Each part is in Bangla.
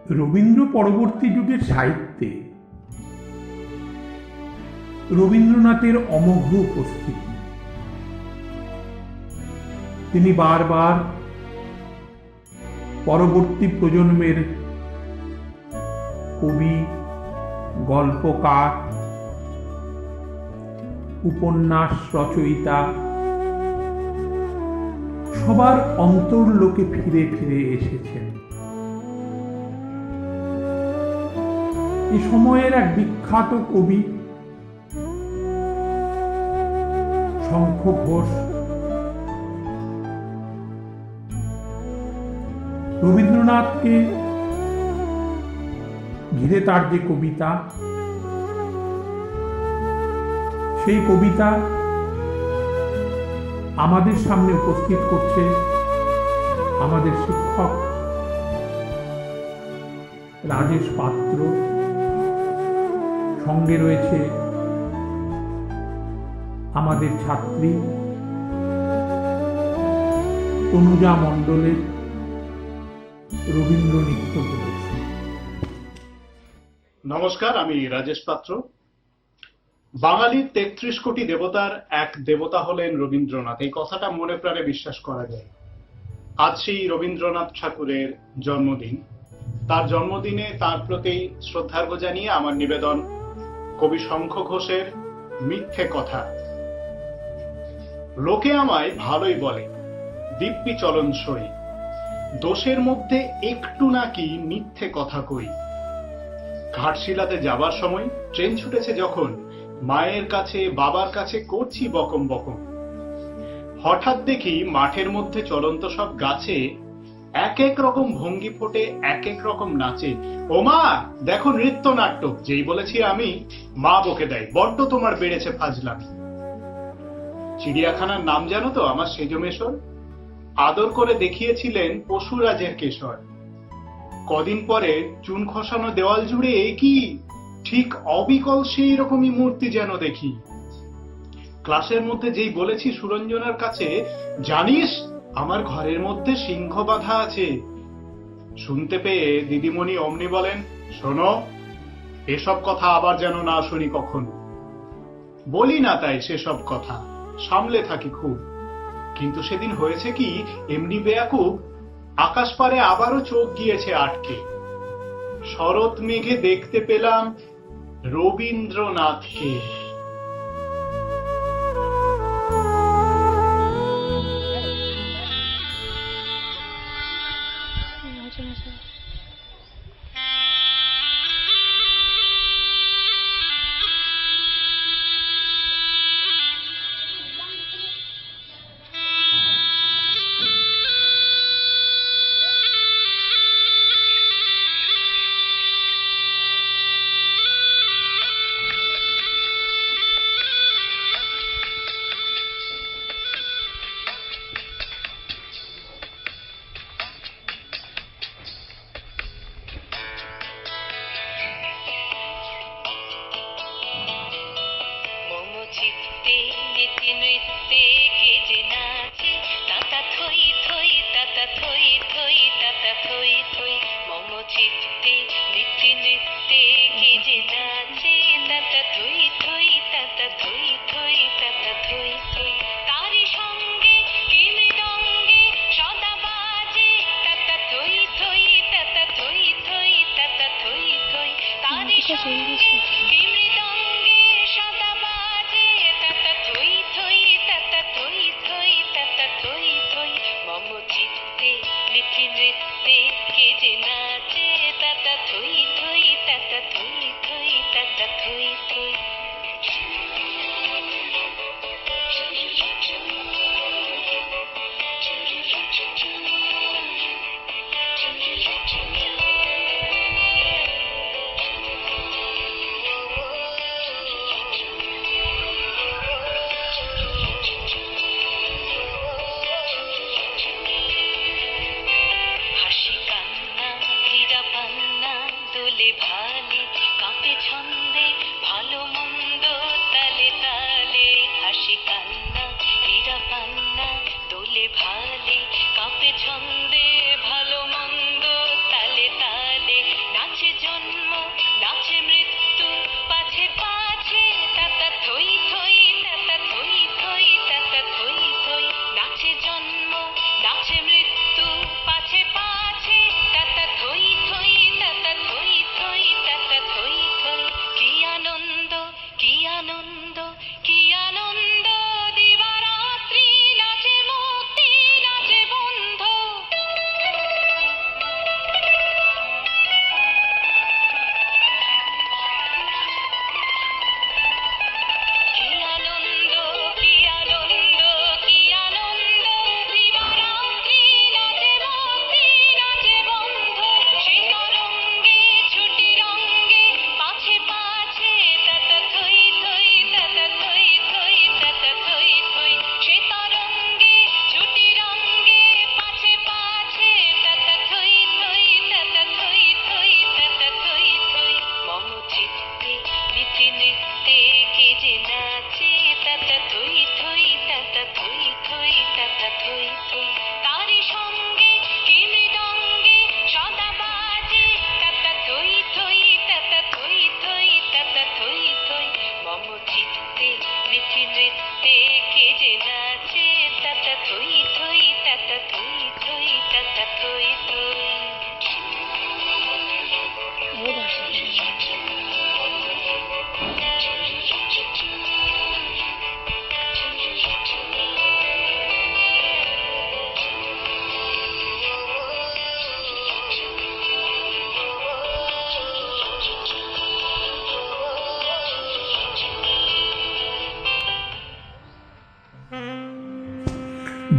রবীন্দ্র পরবর্তী যুগের সাহিত্যে রবীন্দ্রনাথের অমোঘ উপস্থিতি। তিনি বারবার পরবর্তী প্রজন্মের কবি, গল্পকার, উপন্যাস রচয়িতা সবার অন্তর্লোকে ফিরে ফিরে এসেছেন। এ সময়ের এক বিখ্যাত কবি শঙ্খ ঘোষ রবীন্দ্রনাথকে ঘিরে তার যে কবিতা, সেই কবিতা আমাদের সামনে উপস্থিত করছে আমাদের শিক্ষক রাজেশ পাত্র। সঙ্গে রয়েছে আমাদের ছাত্রী তনুজা মণ্ডলের রবীন্দ্র নৃত্য প্রদর্শনী। নমস্কার, আমি রাজেশ পাত্র। বাঙালির ৩৩ কোটি দেবতার এক দেবতা হলেন রবীন্দ্রনাথ। এই কথাটা মনে প্রাণে বিশ্বাস করা যায়। আজ সেই রবীন্দ্রনাথ ঠাকুরের জন্মদিন। তার জন্মদিনে তার প্রতি শ্রদ্ধার্ঘ্য জানিয়ে আমার নিবেদন কবি শঙ্খ ঘোষের মিথ্যে কথা। লোকে আমায় ভালোই বলে, দিব্যি চলন সই, দোষের মধ্যে একটু নাকি মিথ্যে কথা কই। ঘাটশিলাতে যাবার সময় ট্রেন ছুটেছে যখন, মায়ের কাছে বাবার কাছে করছি বকম বকম। হঠাৎ দেখি মাঠের মধ্যে চলন্ত সব গাছে এক এক রকম ভঙ্গি ফোটে, এক এক রকম নাচে। ও মা, দেখো নৃত্য নাট্য। যেই বলেছি আমি, মা বকে দেয়, বড্ড তোমার বেড়েছে ফাজলামি। চিড়িয়াখানার নাম জানো তো আমার সেজমেশর? আদর করে দেখিয়েছিলেন পশুরাজের কেশর। কদিন পরে চুন খসানো দেওয়াল জুড়ে কি ঠিক অবিকল সেই রকমই মূর্তি যেন দেখি। ক্লাসের মধ্যে যেই বলেছি সুরঞ্জনার কাছে, জানিস আমার ঘরের মধ্যে সিংহ বাঁধা আছে, শুনতে পেয়ে দিদিমণি অমনি বলেন, শোনো, এসব কথা আবার যেন না শুনি কখনো। বলি না তাই সেসব কথা, সামলে থাকি খুব। কিন্তু সেদিন হয়েছে কি, এমনি বেয়াকুব, আকাশ পারে আবারও চোখ গিয়েছে আটকে। শরৎ মেঘে দেখতে পেলাম রবীন্দ্রনাথকে।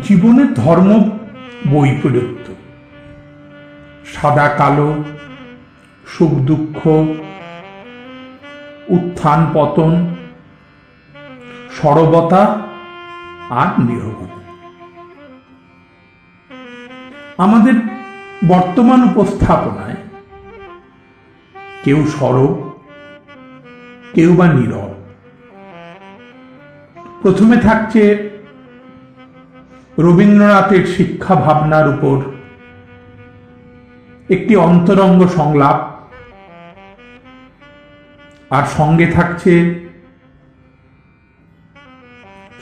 জীবনের ধর্ম বৈপরীত্য, সাদা কালো, সুখ দুঃখ, উত্থান পতন, সরবতা আর নীরবতা। আমাদের বর্তমান উপস্থাপনায় কেউ সরব, কেউ বা নীরব। প্রথমে থাকছে রবীন্দ্রনাথের শিক্ষা ভাবনার উপর একটি অন্তরঙ্গ সংলাপ, আর সঙ্গে থাকছে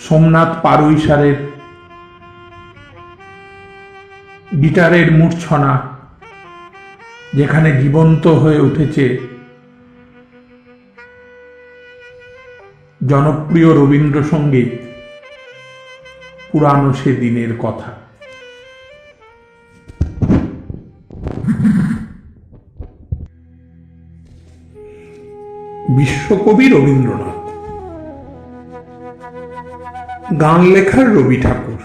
সোমনাথ পারুইসারের গিটারের মূর্ছনা, যেখানে জীবন্ত হয়ে উঠেছে জনপ্রিয় রবীন্দ্রসঙ্গীত পুরানো সে দিনের কথা। বিশ্বকবি রবীন্দ্রনাথ, গান লেখার রবি ঠাকুর,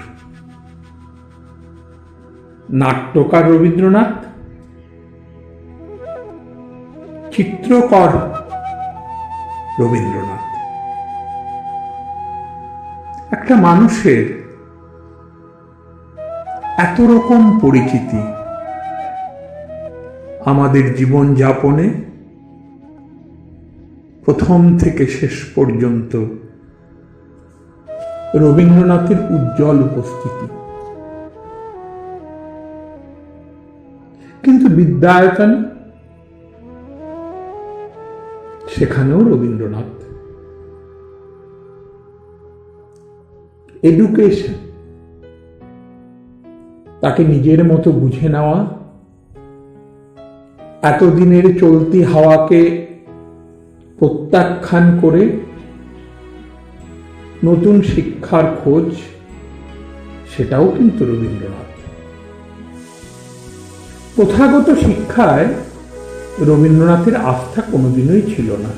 নাট্যকার রবীন্দ্রনাথ, চিত্রকর রবীন্দ্রনাথ। একটা মানুষের এত রকম পরিচিতি আমাদের জীবন যাপনে প্রথম থেকে শেষ পর্যন্ত রবীন্দ্রনাথের উজ্জ্বল উপস্থিতি। কিন্তু বিদ্যায়তন, সেখানেও রবীন্দ্রনাথ। এডুকেশন, তাকে নিজের মতো বুঝে নেওয়া, এতদিনের চলতি হাওয়াকে প্রত্যাখ্যান করে নতুন শিক্ষার খোঁজ, সেটাও কিন্তু রবীন্দ্রনাথ। প্রথাগত শিক্ষায় রবীন্দ্রনাথের আস্থা কোনোদিনই ছিল না।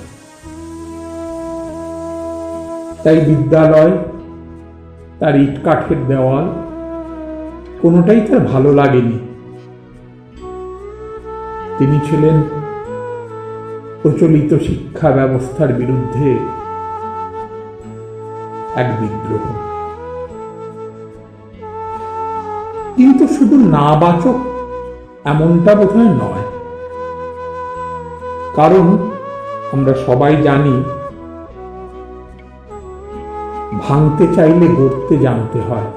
তাই বিদ্যালয়, তার ইট কাঠের দেওয়াল, কোনোটাই তার ভালো লাগেনি। তিনি ছিলেন প্রচলিত শিক্ষা ব্যবস্থার বিরুদ্ধে এক বিদ্রোহ। কিন্তু শুধু নাবাচক এমনটা বোধহয় নয়, কারণ আমরা সবাই জানি ভাঙতে চাইলে গড়তে জানতে হয়।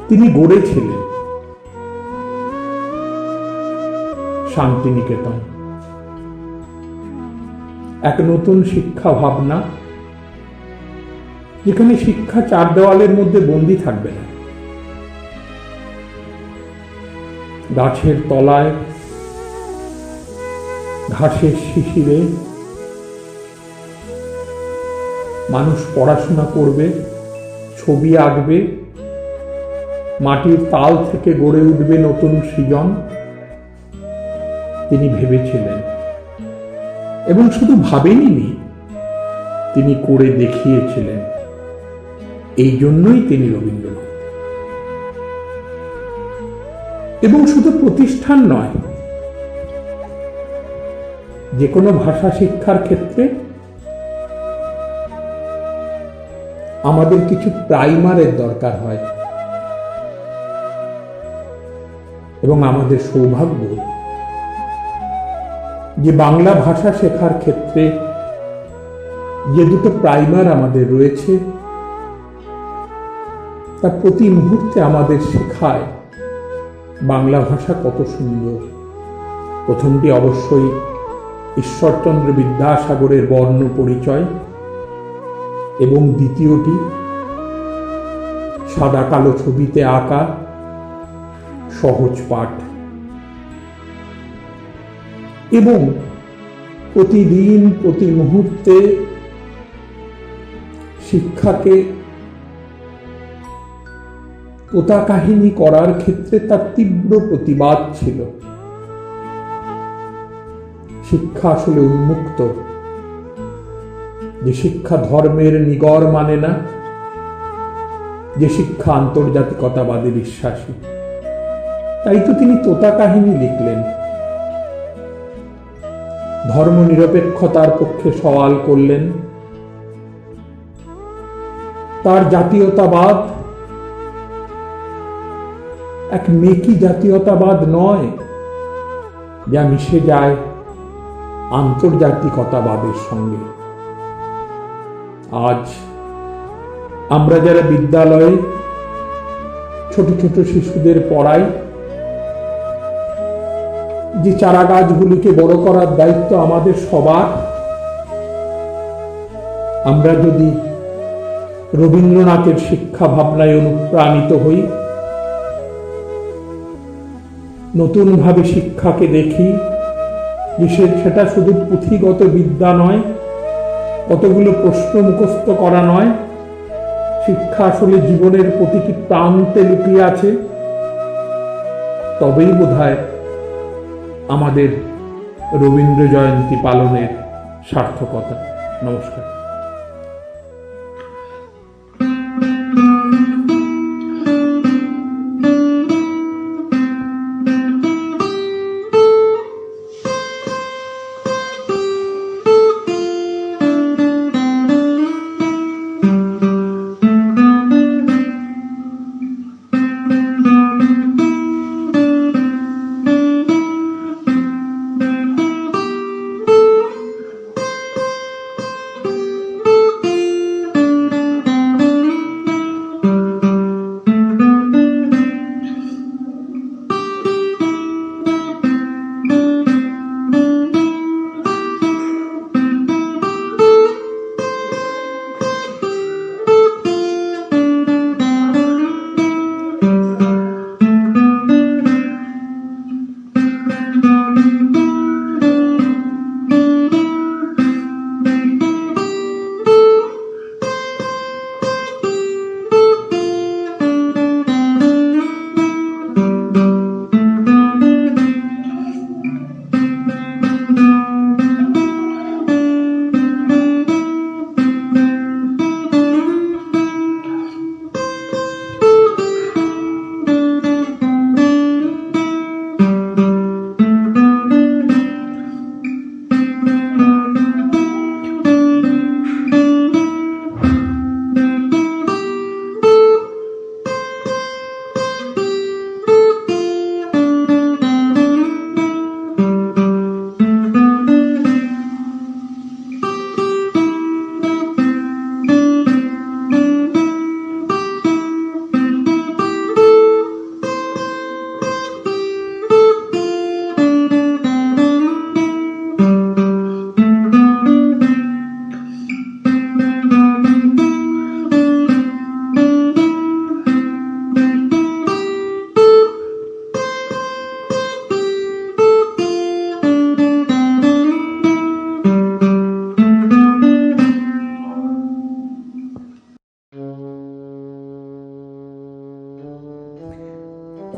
তিনি গড়েছিলেন শান্তিনিকেতন, এক নতুন শিক্ষা ভাবনা, যেখানে শিক্ষা চার দেওয়ালের মধ্যে বন্দী থাকবে না। গাছের তলায়, ঘাসের শিশিরে মানুষ পড়াশোনা করবে, ছবি আঁকবে, মাটির তাল থেকে গড়ে উঠবে নতুন সৃজন। তিনি ভেবেছিলেন, এবং শুধু ভাবেননি, তিনি করে দেখিয়েছিলেন। এই জন্যই তিনি রবীন্দ্রনাথ। এবং শুধু প্রতিষ্ঠান নয়, যে কোনো ভাষা শিক্ষার ক্ষেত্রে আমাদের কিছু প্রাইমারের দরকার হয়, এবং আমাদের সৌভাগ্য যে বাংলা ভাষা শেখার ক্ষেত্রে যে দুটো প্রাইমার আমাদের রয়েছে, তা প্রতি মুহূর্তে আমাদের শেখায় বাংলা ভাষা কত সুন্দর। প্রথমটি অবশ্যই ঈশ্বরচন্দ্র বিদ্যাসাগরের বর্ণ পরিচয়, এবং দ্বিতীয়টি সাদা কালো ছবিতে আঁকা সহজ পাঠ। এবং প্রতিদিন প্রতি মুহূর্তে শিক্ষাকে তোতা কাহিনী করার ক্ষেত্রে তার তীব্র প্রতিবাদ ছিল। শিক্ষা আসলে উন্মুক্ত, যে শিক্ষা ধর্মের নিগড় মানে না, যে শিক্ষা আন্তর্জাতিকতাবাদে বিশ্বাসী। তাই তো তিনি তোতা কাহিনী লিখলেন, ধর্মনিরপেক্ষতার পক্ষে সওয়াল করলেন। তার জাতীয়তাবাদ এক মেকি জাতীয়তাবাদ নয়, যা মিশে যায় আন্তর্জাতিকতাবাদের সঙ্গে। আজ আমরা যারা বিদ্যালয়ে ছোট ছোট শিশুদের পড়াই, যে চারা গাছগুলিকে বড় করার দায়িত্ব আমাদের সবার, আমরা যদি রবীন্দ্রনাথের শিক্ষা ভাবনায় অনুপ্রাণিত হই, নতুনভাবে শিক্ষাকে দেখি যে সেটা শুধু পুঁথিগত বিদ্যা নয়, কতগুলো প্রশ্ন মুখস্থ করা নয়, শিক্ষা আসলে জীবনের প্রতিটি প্রান্তে লুকিয়ে আছে, তবেই বোধহয় আমাদের রবীন্দ্র জয়ন্তী পালনের সার্থকতা। নমস্কার।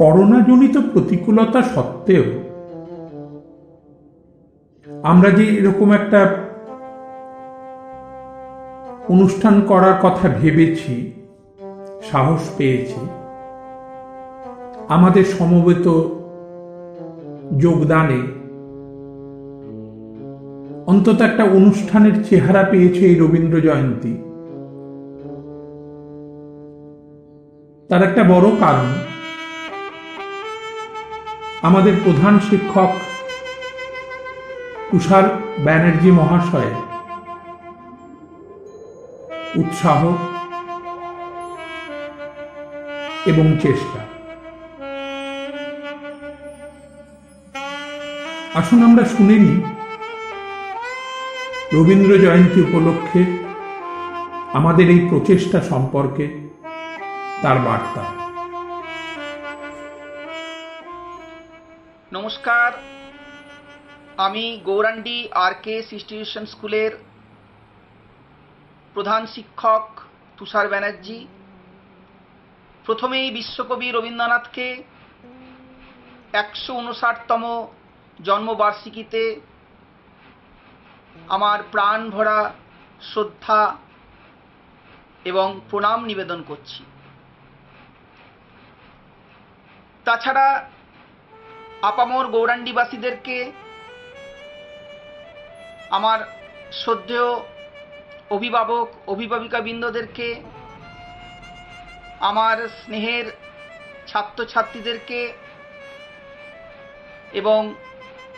করোনাজনিত প্রতিকূলতা সত্ত্বেও আমরা যে এরকম একটা অনুষ্ঠান করার কথা ভেবেছি, সাহস পেয়েছি, আমাদের সমবেত যোগদানে অন্তত একটা অনুষ্ঠানের চেহারা পেয়েছে এই রবীন্দ্র জয়ন্তী। তার একটা বড় কারণ আমাদের প্রধান শিক্ষক তুষার ব্যানার্জি মহাশয়ের উৎসাহ এবং চেষ্টা। আসুন আমরা শুনে নিই রবীন্দ্র জয়ন্তী উপলক্ষে আমাদের এই প্রচেষ্টা সম্পর্কে তার বার্তা। নমস্কার, আমি গৌরাণ্ডি আর.কে ইনস্টিটিউশন স্কুলের প্রধান শিক্ষক তুষার ব্যানার্জি। প্রথমেই বিশ্বকবি রবীন্দ্রনাথকে 159তম জন্মবার্ষিকীতে আমার প্রাণ ভরা শ্রদ্ধা এবং প্রণাম নিবেদন করছি। তাছাড়া আপামর গৌরাণ্ডীবাসীদেরকে, আমার শ্রদ্ধেয় অভিভাবক অভিভাবিকাবৃন্দদেরকে, আমার স্নেহের ছাত্রছাত্রীদেরকে এবং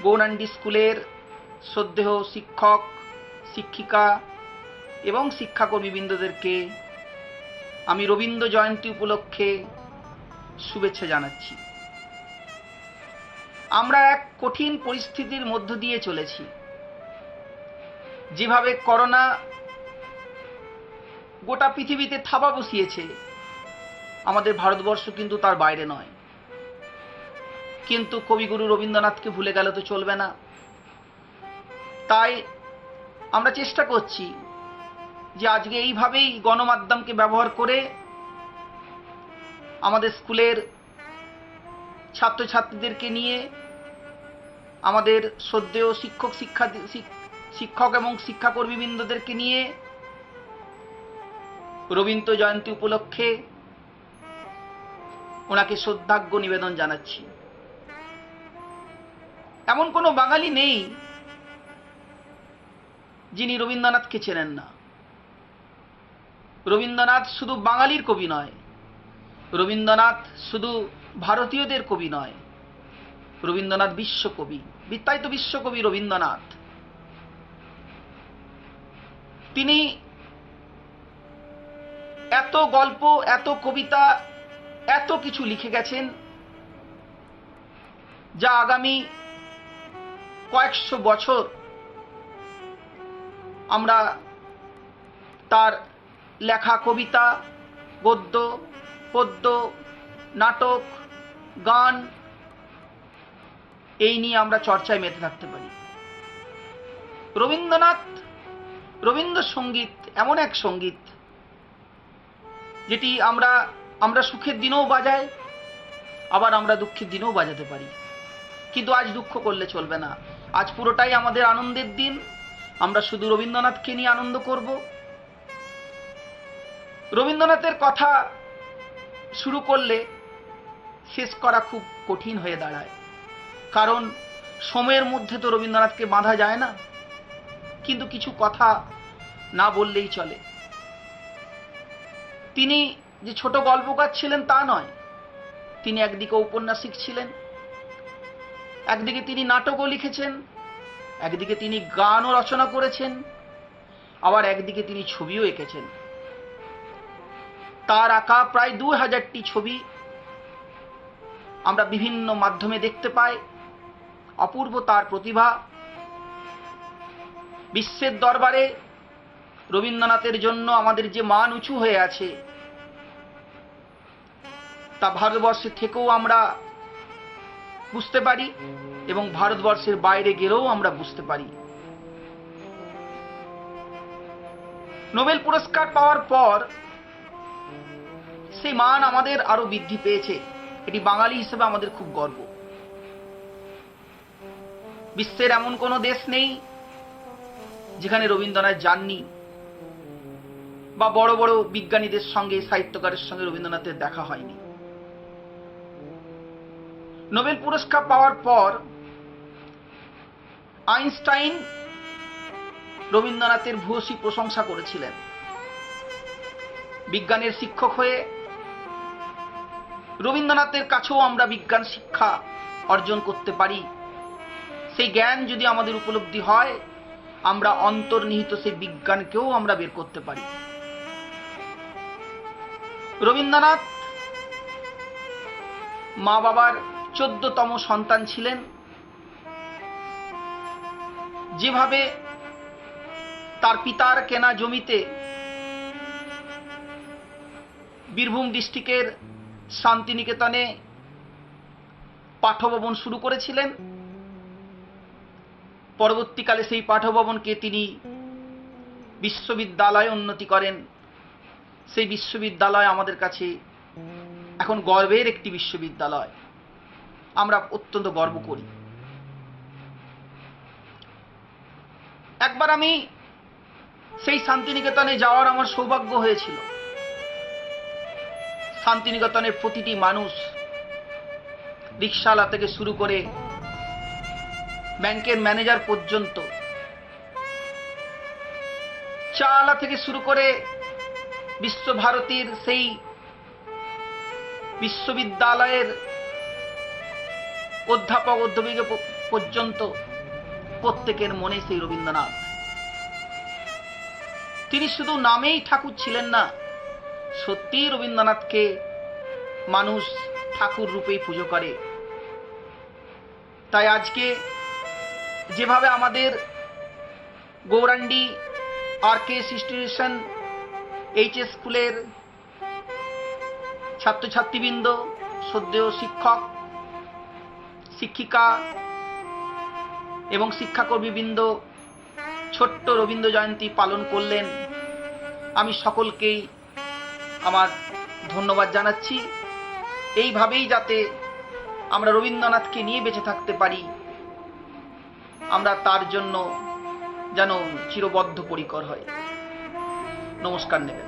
গৌরাণ্ডী স্কুলের শ্রদ্ধেয় শিক্ষক শিক্ষিকা এবং শিক্ষাকর্মীবৃন্দদেরকে আমি রবীন্দ্র জয়ন্তী উপলক্ষে শুভেচ্ছা জানাচ্ছি। আমরা এক কঠিন পরিস্থিতির মধ্য দিয়ে চলেছি। যেভাবে করোনা গোটা পৃথিবীতে থাবা বসিয়েছে, আমাদের ভারতবর্ষ কিন্তু তার বাইরে নয়। কিন্তু কবিগুরু রবীন্দ্রনাথকে ভুলে গেলে তো চলবে না। তাই আমরা চেষ্টা করছি যে আজকে এইভাবেই গণমাধ্যমকে ব্যবহার করে আমাদের স্কুলের ছাত্রছাত্রীদেরকে নিয়ে, আমাদের শ্রদ্ধেয় শিক্ষক এবং শিক্ষাকর্মীবৃন্দদেরকে নিয়ে রবীন্দ্র জয়ন্তী উপলক্ষে ওনাকে শ্রদ্ধার্ঘ্য নিবেদন জানাচ্ছি। এমন কোনো বাঙালি নেই যিনি রবীন্দ্রনাথকে চেনেন না। রবীন্দ্রনাথ শুধু বাঙালির কবি নয়, রবীন্দ্রনাথ শুধু ভারতীয়দের কবি নয়, রবীন্দ্রনাথ বিশ্বকবি, বিত্তায়িত বিশ্বকবি রবীন্দ্রনাথ। তিনি এত গল্প, এত কবিতা, এত কিছু লিখে গেছেন যা আগামী কয়েকশো বছর আমরা তার লেখা কবিতা, গদ্য, পদ্য, নাটক, গান এই নিয়ে আমরা চর্চায় মেতে থাকতে পারি। রবীন্দ্রনাথ, রবীন্দ্রসঙ্গীত এমন এক সঙ্গীত যেটি আমরা সুখের দিনেও বাজাই, আবার আমরা দুঃখের দিনেও বাজাতে পারি। কিন্তু আজ দুঃখ করলে চলবে না। আজ পুরোটাই আমাদের আনন্দের দিন। আমরা শুধু রবীন্দ্রনাথকে নিয়ে আনন্দ করব। রবীন্দ্রনাথের কথা শুরু করলে শেষ করা খুব কঠিন হয়ে দাঁড়ায়, কারণ সময়ের মধ্যে তো রবীন্দ্রনাথকে বাঁধা যায় না। কিন্তু কিছু কথা না বললেই চলে। তিনি যে ছোট গল্পকার ছিলেন তা নয়, তিনি একদিকে ঔপন্যাসিক ছিলেন, একদিকে তিনি নাটকও লিখেছেন, একদিকে তিনি গানও রচনা করেছেন, আবার একদিকে তিনি ছবিও এঁকেছেন। তার আঁকা প্রায় 2000টি ছবি আমরা বিভিন্ন মাধ্যমে দেখতে পাই। অপূর্ব তার প্রতিভা। বিশ্বের দরবারে রবীন্দ্রনাথের জন্য আমাদের যে মান উঁচু হয়ে আছে, তা ভারতবর্ষের থেকেও আমরা বুঝতে পারি এবং ভারতবর্ষের বাইরে গেলেও আমরা বুঝতে পারি। নোবেল পুরস্কার পাওয়ার পর সেই মান আমাদের আরো বৃদ্ধি পেয়েছে। এটি বাঙালি হিসেবে আমাদের খুব গর্ব। বিশ্বের এমন কোনো দেশ নেই যেখানে রবীন্দ্রনাথ যাননি, বা বড় বড় বিজ্ঞানীদের সঙ্গে, সাহিত্যকারের সঙ্গে রবীন্দ্রনাথের দেখা হয়নি। নোবেল পুরস্কার পাওয়ার পর আইনস্টাইন রবীন্দ্রনাথের ভূয়সী প্রশংসা করেছিলেন। বিজ্ঞানের শিক্ষক হয়ে রবীন্দ্রনাথের কাছেও আমরা বিজ্ঞান শিক্ষা অর্জন করতে পারি। সেই জ্ঞান যদি আমাদের উপলব্ধি হয়, আমরা অন্তর্নিহিত সেই বিজ্ঞানকেও আমরা বের করতে পারি। রবীন্দ্রনাথ মা বাবার 14তম সন্তান ছিলেন। যেভাবে তার পিতার কেনা জমিতে বীরভূম ডিস্ট্রিক্টের শান্তিনিকেতনে পাঠভবন শুরু করেছিলেন, পরবর্তীকালে সেই পাঠভবনকে তিনি বিশ্ববিদ্যালয়ে উন্নতি করেন। সেই বিশ্ববিদ্যালয় আমাদের কাছে এখন গর্বের একটি বিশ্ববিদ্যালয়। আমরা অত্যন্ত গর্ব করি। একবার আমি সেই শান্তিনিকেতনে যাওয়ার আমার সৌভাগ্য হয়েছিল। শান্তিনিকেতনের প্রতিটি মানুষ রিক্সাওয়ালা থেকে শুরু করে ব্যাংকের ম্যানেজার পর্যন্ত, চাওয়ালা থেকে শুরু করে বিশ্বভারতীর সেই বিশ্ববিদ্যালয়ের অধ্যাপক অধ্যাপিকা পর্যন্ত প্রত্যেকের মনে সেই রবীন্দ্রনাথ। তিনি শুধু নামেই ঠাকুর ছিলেন না, সত্যিই রবীন্দ্রনাথকে মানুষ ঠাকুর রূপেই পুজো করে। তাই আজকে যেভাবে আমাদের গৌরাঙ্গি আরকেএস ইনস্টিটিউশন এইচএস স্কুলের ছাত্রছাত্রীবৃন্দ, শ্রদ্ধেয় শিক্ষক শিক্ষিকা এবং শিক্ষাকর্মীবৃন্দ ছোট্ট রবীন্দ্র জয়ন্তী পালন করলেন, আমি সকলকেই আমার ধন্যবাদ জানাচ্ছি। এইভাবেই যাতে আমরা রবীন্দ্রনাথকে নিয়ে বেঁচে থাকতে পারি, আমরা তার জন্য যেন চিরবদ্ধপরিকর হয়। নমস্কার নেবেন।